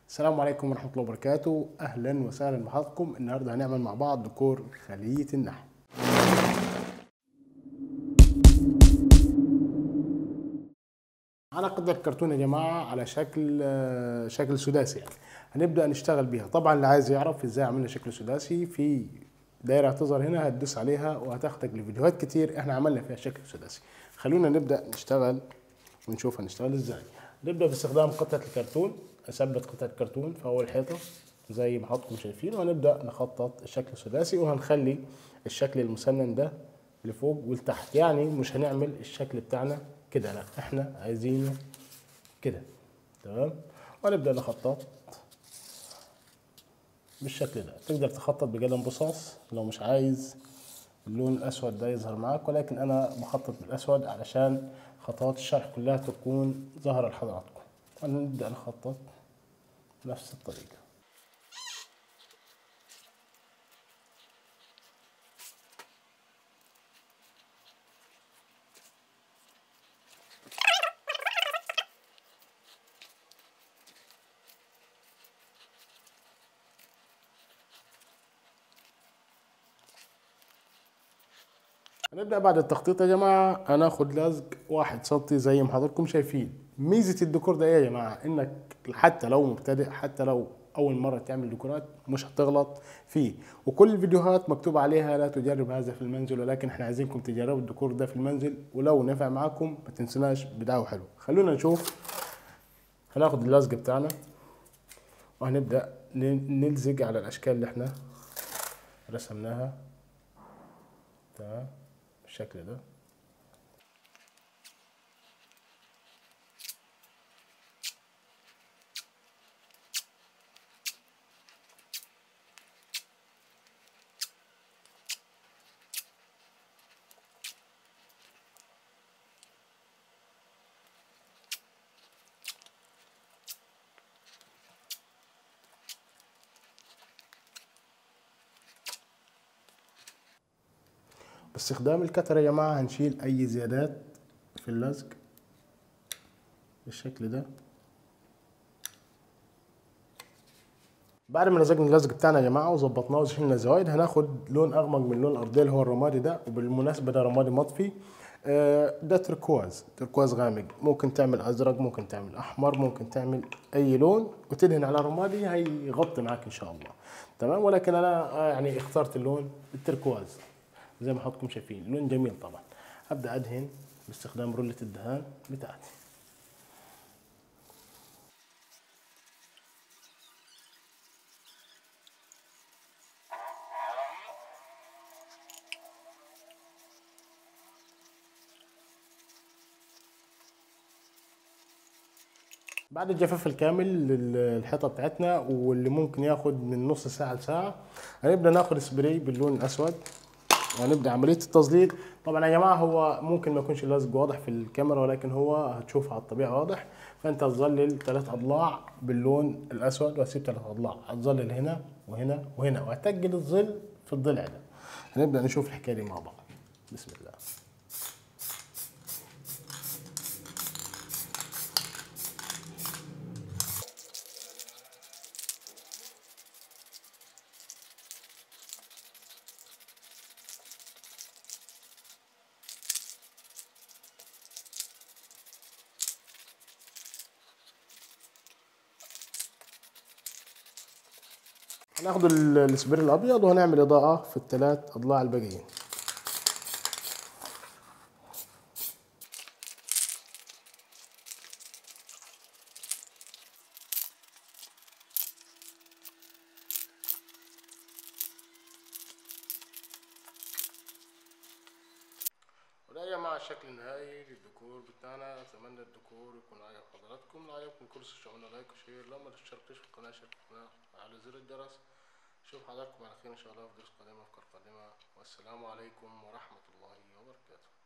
السلام عليكم ورحمة الله وبركاته. أهلا وسهلا بحضراتكم. النهاردة هنعمل مع بعض ديكور خلية النحل. أنا قطعة كرتون يا جماعة على شكل سداسي يعني. هنبدأ نشتغل بيها. طبعا اللي عايز يعرف ازاي عملنا شكل سداسي، في دايرة هتظهر هنا هتدوس عليها وهتاخدك لفيديوهات كتير احنا عملنا فيها شكل سداسي. خلونا نبدأ نشتغل ونشوف هنشتغل ازاي. نبدأ باستخدام قطعة الكرتون. اثبت قطعة الكرتون في اول حيطة زي ما حضراتكم شايفين، وهنبدأ نخطط الشكل السداسي، وهنخلي الشكل المسنن ده لفوق ولتحت. يعني مش هنعمل الشكل بتاعنا كده، لا احنا عايزينه كده. تمام. ونبدأ نخطط بالشكل ده. تقدر تخطط بقلم رصاص لو مش عايز اللون الاسود ده يظهر معاك، ولكن انا بخطط بالاسود علشان خطوات الشرح كلها تكون ظاهرة لحضراتكم. ونبدأ نخطط بنفس الطريقة. هنبدأ بعد التخطيط يا جماعة. هناخد لزق 1 سنتي زي ما حضراتكم شايفين. ميزة الديكور ده ايه يا جماعة؟ انك حتى لو مبتدئ، حتى لو أول مرة تعمل ديكورات، مش هتغلط فيه. وكل الفيديوهات مكتوب عليها لا تجرب هذا في المنزل، ولكن احنا عايزينكم تجربوا الديكور ده في المنزل، ولو نفع معاكم ما تنسوناش بدعوة حلو. خلونا نشوف. هناخد اللزق بتاعنا وهنبدأ نلزق على الأشكال اللي احنا رسمناها. تمام بالشكل ده. باستخدام الكتر يا جماعة هنشيل أي زيادات في اللزق بالشكل ده. بعد ما لزقنا اللزق بتاعنا يا جماعة وظبطناه وشلنا الزوايد، هناخد لون أغمق من اللون الأرضي اللي هو الرمادي ده. وبالمناسبة ده رمادي مطفي. ده تركواز غامق. ممكن تعمل أزرق، ممكن تعمل أحمر، ممكن تعمل أي لون وتدهن على رمادي هيغطي معاك إن شاء الله. تمام. ولكن أنا يعني اخترت اللون التركواز زي ما حضراتكم شايفين. لون جميل طبعا. هبدأ أدهن باستخدام رولة الدهان بتاعتي. بعد الجفاف الكامل للحيطه بتاعتنا، واللي ممكن ياخد من نص ساعه لساعه، هنبدا ناخد سبراي باللون الاسود وهنبدا عمليه التظليل. طبعا يا جماعه هو ممكن ما يكونش اللزق واضح في الكاميرا، ولكن هو هتشوفه على الطبيعه واضح. فانت هتظلل 3 اضلاع باللون الاسود، وهتسيب 3 اضلاع. هتظلل هنا وهنا وهنا، وهتجل الظل في الضلع ده. هنبدا نشوف الحكايه دي مع بعض. بسم الله. هناخد السبراي الابيض وهنعمل اضاءه في ال3 اضلاع الباقيين. وده يا جماعة الشكل النهائي للديكور بتاعنا. أتمنى الديكور يكون عجب حضراتكم. لو عجبكم كورس شعونا لايك وشير. لو ما تشتركتش في القناة اشترك في القناة على زر الجرس. أشوف حضراتكم على خير إن شاء الله في دروس قادمة، أفكار قادمة. والسلام عليكم ورحمة الله وبركاته.